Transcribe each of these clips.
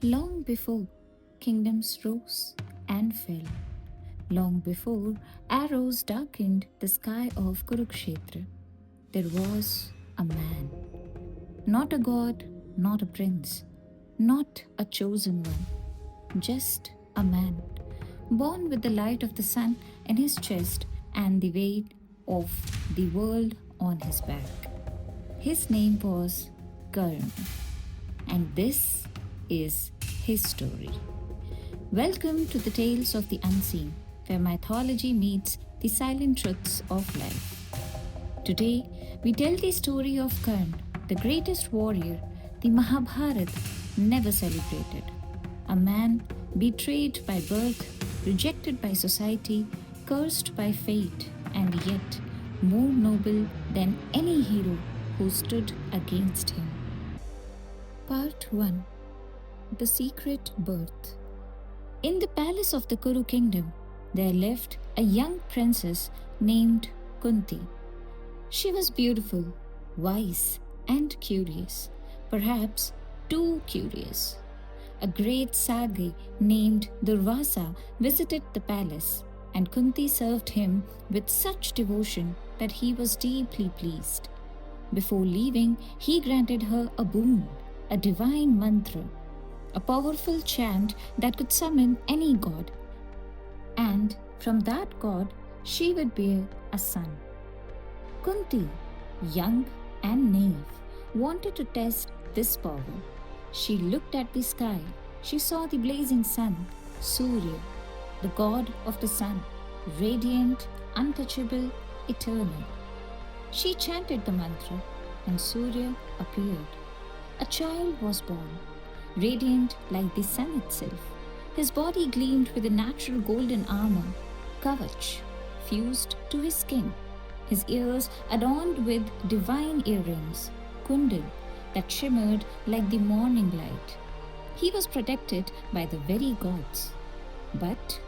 Long before kingdoms rose and fell, long before arrows darkened the sky of Kurukshetra, there was a man. Not a god, not a prince, not a chosen one, just a man, born with the light of the sun in his chest and the weight of the world on his back. His name was Karn, and this is his story. Welcome to the Tales of the Unseen, where mythology meets the silent truths of life. Today, we tell the story of Karn, the greatest warrior the Mahabharata never celebrated. A man betrayed by birth, rejected by society, cursed by fate, and yet more noble than any hero who stood against him. Part 1. The Secret Birth. In the palace of the Kuru kingdom, there lived a young princess named Kunti. She was beautiful, wise, and curious, perhaps too curious. A great sage named Durvasa visited the palace, and Kunti served him with such devotion that he was deeply pleased. Before leaving, he granted her a boon, a divine mantra, a powerful chant that could summon any god, and from that god she would bear a son. Kunti, young and naive, wanted to test this power. She looked at the sky. She saw the blazing sun, Surya, the god of the sun, radiant, untouchable, eternal. She chanted the mantra, and Surya appeared. A child was born, radiant like the sun itself. His body gleamed with a natural golden armor, Kavach, fused to his skin. His ears adorned with divine earrings, Kundal, that shimmered like the morning light. He was protected by the very gods. But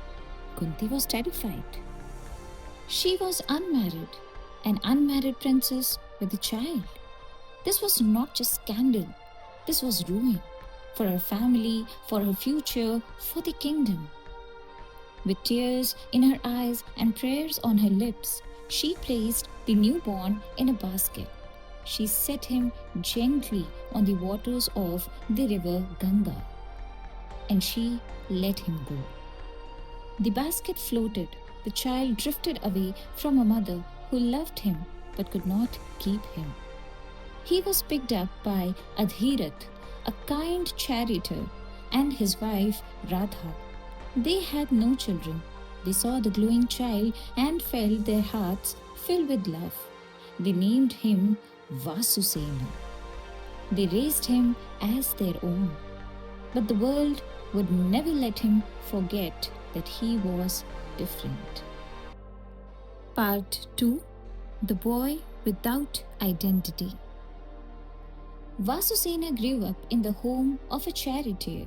Kunti was terrified. She was unmarried, an unmarried princess with a child. This was not just scandal, this was ruin for her family, for her future, for the kingdom. With tears in her eyes and prayers on her lips, she placed the newborn in a basket. She set him gently on the waters of the river Ganga, and she let him go. The basket floated. The child drifted away from a mother who loved him but could not keep him. He was picked up by Adhirath, a kind charioteer, and his wife Radha. They had no children. They saw the glowing child and felt their hearts fill with love. They named him Vasusena. They raised him as their own. But the world would never let him forget that he was different. Part 2. The Boy Without Identity. Vasusena grew up in the home of a charioteer.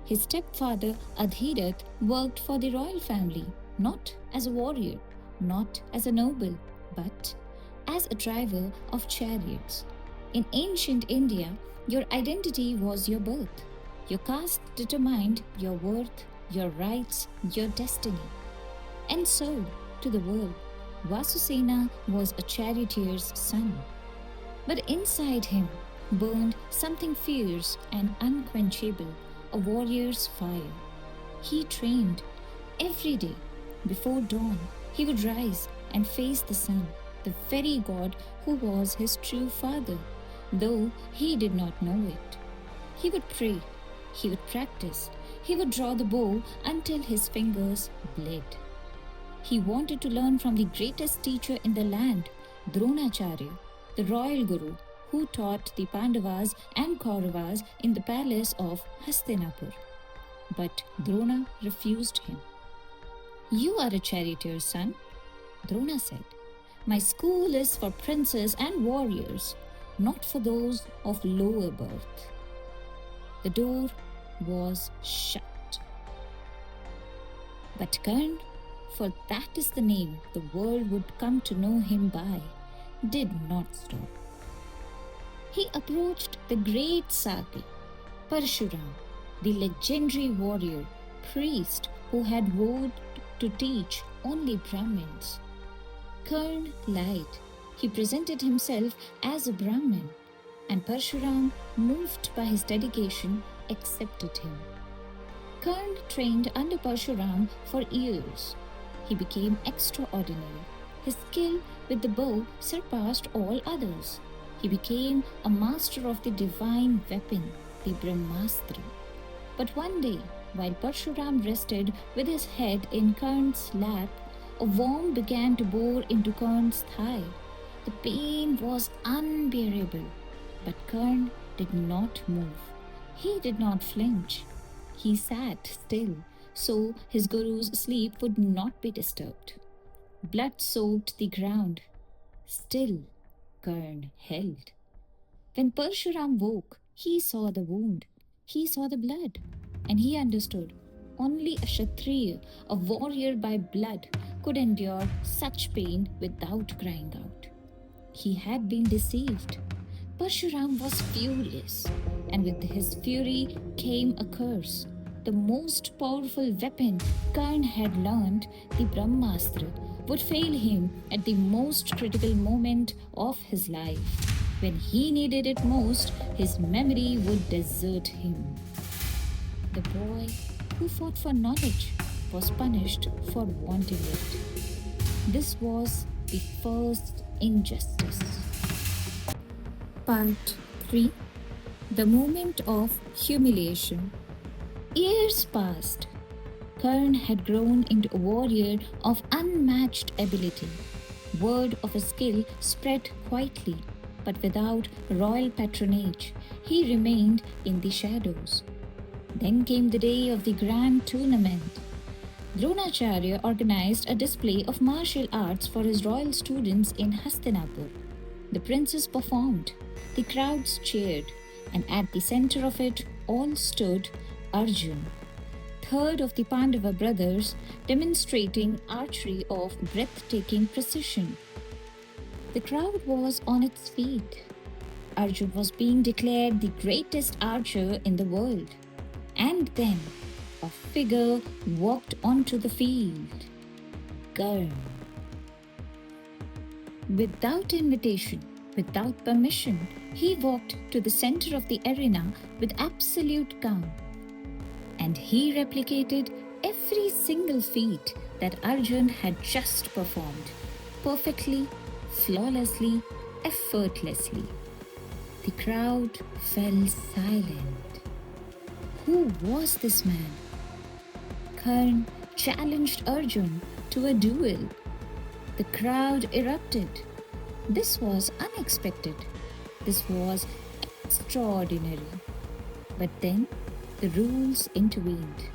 His stepfather Adhirath worked for the royal family, not as a warrior, not as a noble, but as a driver of chariots. In ancient India, your identity was your birth. Your caste determined your worth, your rights, your destiny. And so, to the world, Vasusena was a charioteer's son. But inside him burned something fierce and unquenchable, a warrior's fire. He trained every day. Before dawn, he would rise and face the sun, the very god who was his true father, though he did not know it. He would pray, he would practice, he would draw the bow until his fingers bled. He wanted to learn from the greatest teacher in the land, Dronacharya, the royal guru who taught the Pandavas and Kauravas in the palace of Hastinapur. But Drona refused him. "You are a charioteer's son," Drona said. "My school is for princes and warriors, not for those of lower birth." The door was shut. But Karn, for that is the name the world would come to know him by, did not stop. He approached the great sage, Parshuram. the legendary warrior, priest who had vowed to teach only Brahmins. Karn lied. He presented himself as a Brahmin, and Parshuram, moved by his dedication, accepted him. Karn trained under Parshuram for years. He became extraordinary. His skill with the bow surpassed all others. He became a master of the divine weapon, the Brahmastra. But one day, while Parshuram rested with his head in Karn's lap, a worm began to bore into Karn's thigh. The pain was unbearable, but Karn did not move. He did not flinch. He sat still, so his guru's sleep would not be disturbed. Blood soaked the ground. Still, Karn held. When Parshuram woke, he saw the wound. He saw the blood. And he understood only a Kshatriya, a warrior by blood, could endure such pain without crying out. He had been deceived. Parshuram was furious, and with his fury came a curse. The most powerful weapon Karn had learned, the Brahmastra, would fail him at the most critical moment of his life. When he needed it most, his memory would desert him. The boy who fought for knowledge was punished for wanting it. This was the first injustice. Part 3. The Moment of Humiliation. Years passed. Karn had grown into a warrior of unmatched ability. Word of his skill spread quietly, but without royal patronage. He remained in the shadows. Then came the day of the grand tournament. Dronacharya organized a display of martial arts for his royal students in Hastinapur. The princes performed, the crowds cheered, and at the center of it all stood Arjun, third of the Pandava brothers, demonstrating archery of breathtaking precision. The crowd was on its feet. Arjun was being declared the greatest archer in the world. And then a figure walked onto the field. Karn. Without invitation, without permission, he walked to the center of the arena with absolute calm. And he replicated every single feat that Arjun had just performed, perfectly, flawlessly, effortlessly. The crowd fell silent. Who was this man? Karn challenged Arjun to a duel. The crowd erupted. This was unexpected. This was extraordinary. But then the rules intervened.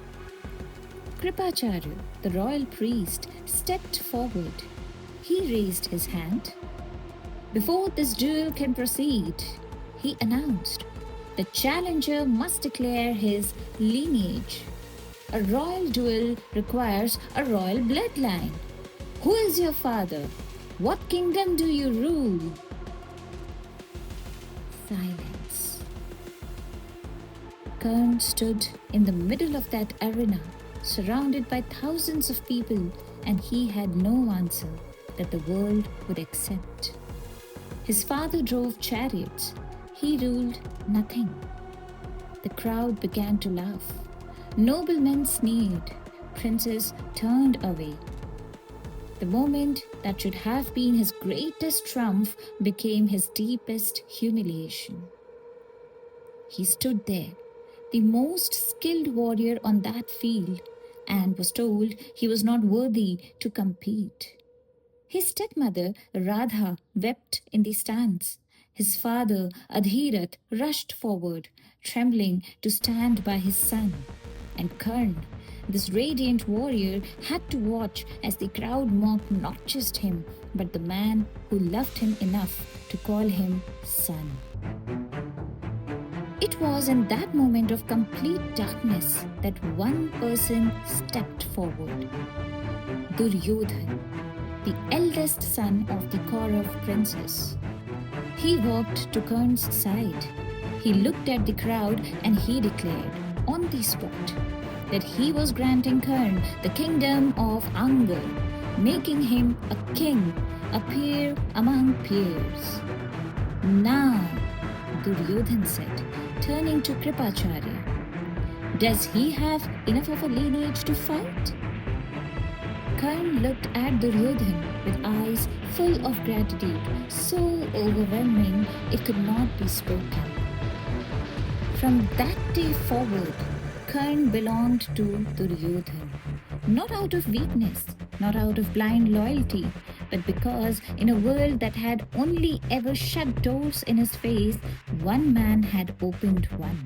Kripacharya, the royal priest, stepped forward. He raised his hand. Before this duel can proceed, he announced, the challenger must declare his lineage. A royal duel requires a royal bloodline. Who is your father? What kingdom do you rule? Silence. Karn stood in the middle of that arena, surrounded by thousands of people, and he had no answer that the world would accept. His father drove chariots. He ruled nothing. The crowd began to laugh. Noblemen sneered. Princes turned away. The moment that should have been his greatest triumph became his deepest humiliation. He stood there, the most skilled warrior on that field, and was told he was not worthy to compete. His stepmother, Radha, wept in the stands. His father, Adhirath, rushed forward, trembling to stand by his son. And Karn, this radiant warrior, had to watch as the crowd mocked not just him, but the man who loved him enough to call him son. It was in that moment of complete darkness that one person stepped forward. Duryodhan, the eldest son of the Kaurav princess. He walked to Karn's side. He looked at the crowd and he declared, on the spot that he was granting Karn the kingdom of Anga, making him a king, a peer among peers. Now, Duryodhan said, turning to Kripacharya, does he have enough of a lineage to fight? Karn looked at Duryodhan with eyes full of gratitude, so overwhelming it could not be spoken. From that day forward, Karn belonged to Duryodhan, not out of weakness, not out of blind loyalty, but because in a world that had only ever shut doors in his face, one man had opened one.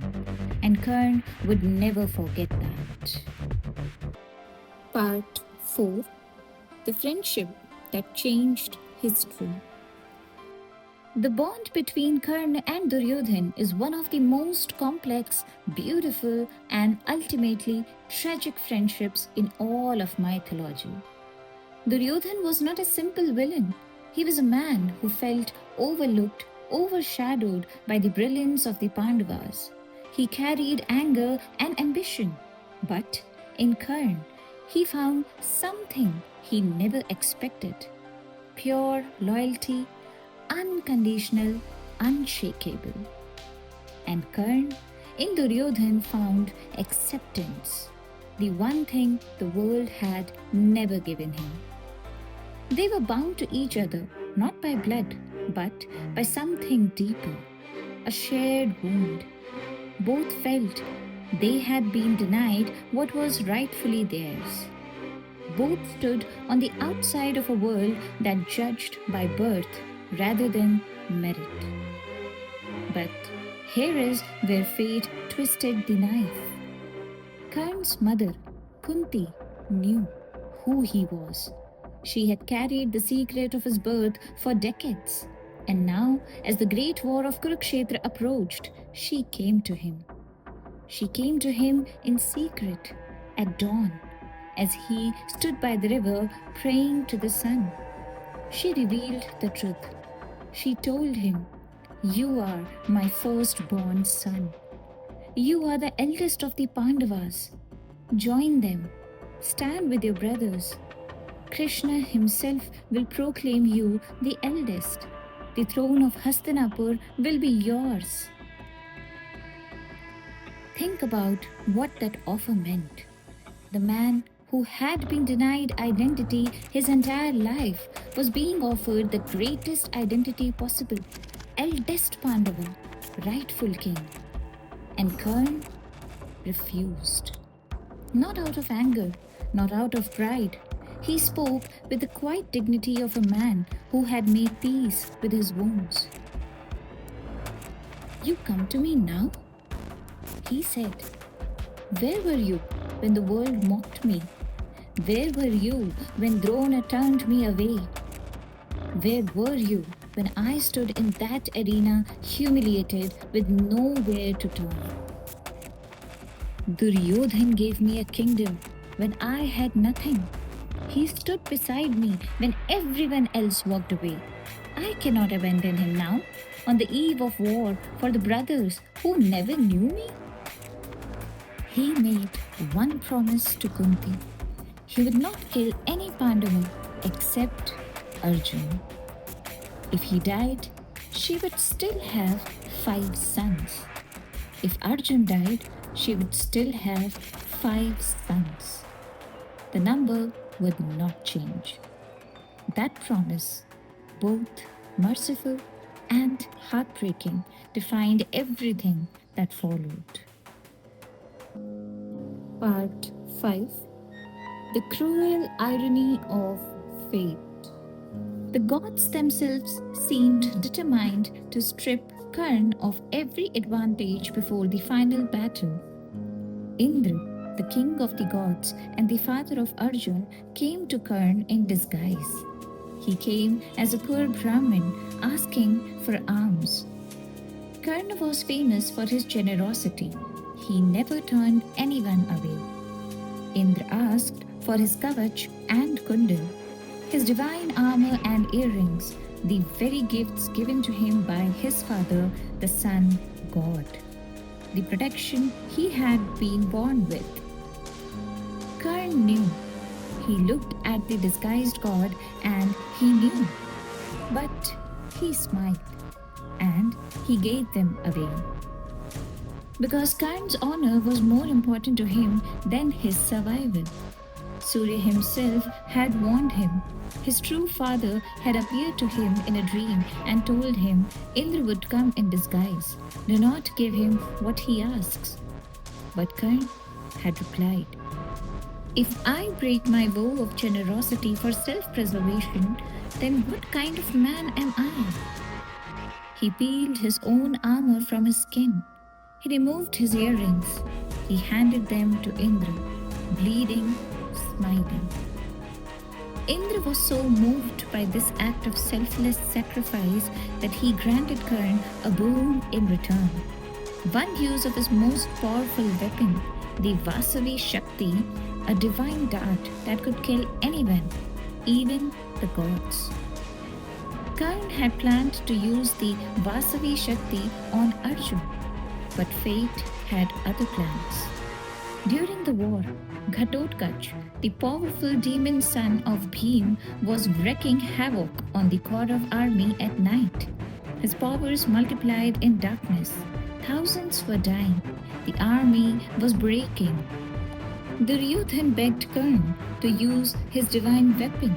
And Karn would never forget that. Part 4: The Friendship That Changed History. The bond between Karna and Duryodhan is one of the most complex, beautiful, and ultimately tragic friendships in all of mythology. Duryodhan was not a simple villain. He was a man who felt overlooked, overshadowed by the brilliance of the Pandavas. He carried anger and ambition, but in Karna, he found something he never expected: pure loyalty, unconditional, unshakable. And Karn in Duryodhan found acceptance, the one thing the world had never given him. They were bound to each other, not by blood, but by something deeper, a shared wound. Both felt they had been denied what was rightfully theirs. Both stood on the outside of a world that judged by birth rather than merit. But here is where fate twisted the knife. Karn's mother, Kunti, knew who he was. She had carried the secret of his birth for decades. And now, as the great war of Kurukshetra approached, she came to him. She came to him in secret at dawn as he stood by the river praying to the sun. She revealed the truth. She told him, "You are my firstborn son. You are the eldest of the Pandavas. Join them. Stand with your brothers. Krishna himself will proclaim you the eldest. The throne of Hastinapur will be yours." Think about what that offer meant. The man who had been denied identity his entire life was being offered the greatest identity possible: eldest Pandava, rightful king. And Karn refused. Not out of anger, not out of pride. He spoke with the quiet dignity of a man who had made peace with his wounds. "You come to me now?" he said. "Where were you when the world mocked me? Where were you when Drona turned me away? Where were you when I stood in that arena humiliated with nowhere to turn? Duryodhan gave me a kingdom when I had nothing. He stood beside me when everyone else walked away. I cannot abandon him now, on the eve of war for the brothers who never knew me." He made one promise to Kunti. He would not kill any Pandava except Arjun. If he died, she would still have 5 sons. If Arjun died, she would still have 5 sons. The number would not change. That promise, both merciful and heartbreaking, defined everything that followed. Part 5: The Cruel Irony of Fate. The gods themselves seemed determined to strip Karn of every advantage before the final battle. Indra, the king of the gods and the father of Arjun, came to Karn in disguise. He came as a poor Brahmin asking for alms. Karna was famous for his generosity. He never turned anyone away. Indra asked for his kavach and kundal, his divine armor and earrings, the very gifts given to him by his father, the sun god. the protection he had been born with. Karn knew. He looked at the disguised god and he knew. But he smiled and he gave them away. Because Karn's honor was more important to him than his survival. Surya himself had warned him. His true father had appeared to him in a dream and told him Indra would come in disguise. Do not give him what he asks. But Karn had replied, if I break my vow of generosity for self-preservation, then what kind of man am I? He peeled his own armor from his skin. He removed his earrings. He handed them to Indra, bleeding, smiling. Indra was so moved by this act of selfless sacrifice that he granted Karn a boon in return. One use of his most powerful weapon, the Vasavi Shakti, a divine dart that could kill anyone, even the gods. Karn had planned to use the Vasavi Shakti on Arjun, but fate had other plans. During the war, Ghatotkacha, the powerful demon son of Bhim, was wreaking havoc on the Kaurav army at night. His powers multiplied in darkness. Thousands were dying. The army was breaking. Duryodhan begged Karn to use his divine weapon,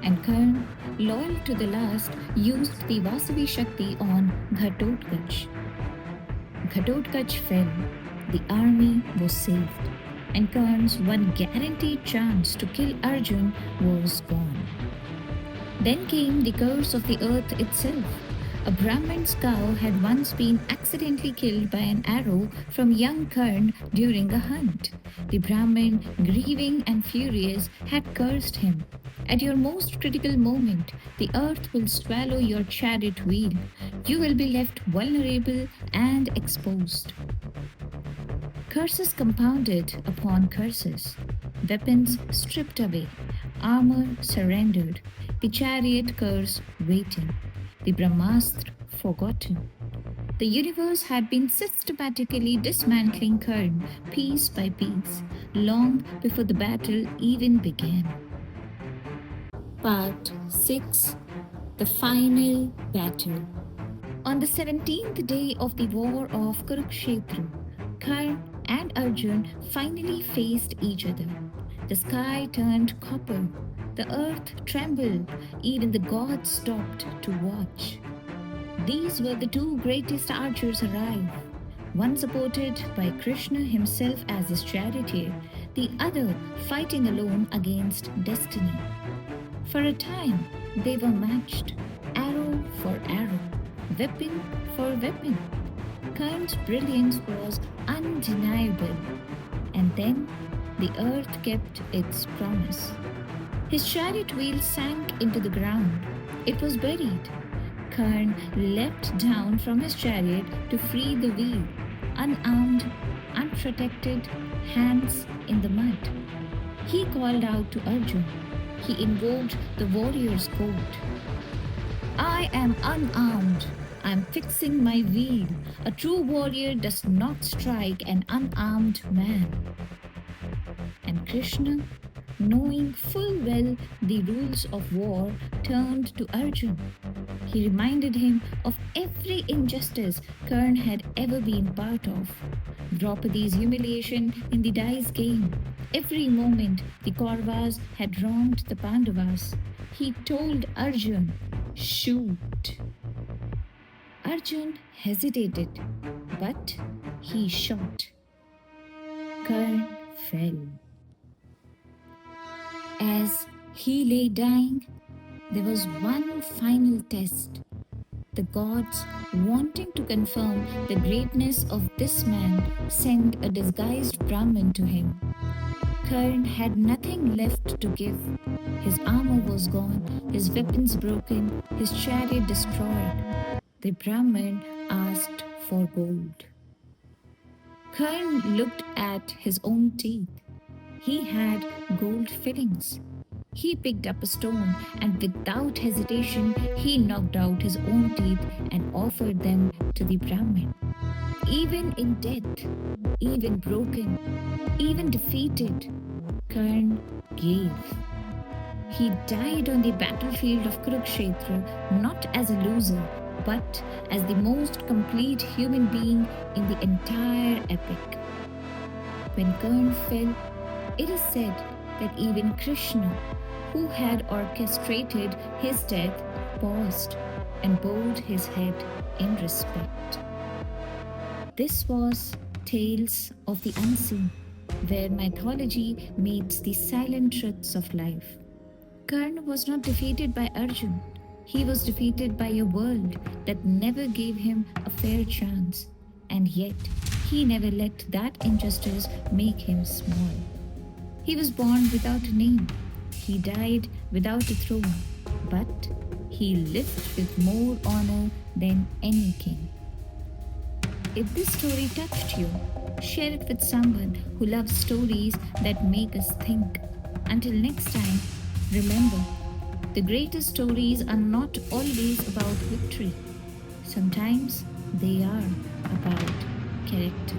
and Karn, loyal to the last, used the Vasavi Shakti on Ghatotkacha. Ghatotkacha fell. The army was saved, and Karn's one guaranteed chance to kill Arjun was gone. Then came the curse of the earth itself. A Brahmin's cow had once been accidentally killed by an arrow from young Karn during a hunt. The Brahmin, grieving and furious, had cursed him. At your most critical moment, the earth will swallow your chariot wheel. You will be left vulnerable and exposed. Curses compounded upon curses. Weapons stripped away. Armor surrendered. The chariot curse waiting. The Brahmastra forgotten. The universe had been systematically dismantling Karn piece by piece, long before the battle even began. Part 6. The Final Battle. On the 17th day of the war of Kurukshetra, Karn and Arjun finally faced each other. The sky turned copper. The earth trembled. Even the gods stopped to watch. These were the two greatest archers alive, one supported by Krishna himself as his charioteer, the other fighting alone against destiny. For a time, they were matched, arrow for arrow, weapon for weapon. Karn's brilliance was undeniable, and then the earth kept its promise. His chariot wheel sank into the ground. It was buried. Karn leapt down from his chariot to free the wheel, unarmed, unprotected, hands in the mud. He called out to Arjun. He invoked the warrior's code. I am unarmed. I am fixing my wheel. A true warrior does not strike an unarmed man. And Krishna, knowing full well the rules of war, turned to Arjun. He reminded him of every injustice Karn had ever been part of. Draupadi's humiliation in the dice game. Every moment the Kauravas had wronged the Pandavas. He told Arjun, shoot. Arjun hesitated, but he shot. Karn fell. As he lay dying, there was one final test. The gods, wanting to confirm the greatness of this man, sent a disguised Brahmin to him. Karn had nothing left to give. His armor was gone, his weapons broken, his chariot destroyed. The Brahmin asked for gold. Karn looked at his own teeth. He had gold fillings. He picked up a stone and without hesitation he knocked out his own teeth and offered them to the Brahmin. Even in death, even broken, even defeated, Karn gave. He died on the battlefield of Kurukshetra not as a loser, but as the most complete human being in the entire epic. When Karn fell, it is said that even Krishna, who had orchestrated his death, paused and bowed his head in respect. This was Tales of the Unseen, where mythology meets the silent truths of life. Karna was not defeated by Arjun. He was defeated by a world that never gave him a fair chance. And yet, he never let that injustice make him small. He was born without a name. He died without a throne. But he lived with more honor than any king. If this story touched you, share it with someone who loves stories that make us think. Until next time, remember, the greatest stories are not always about victory. Sometimes they are about character.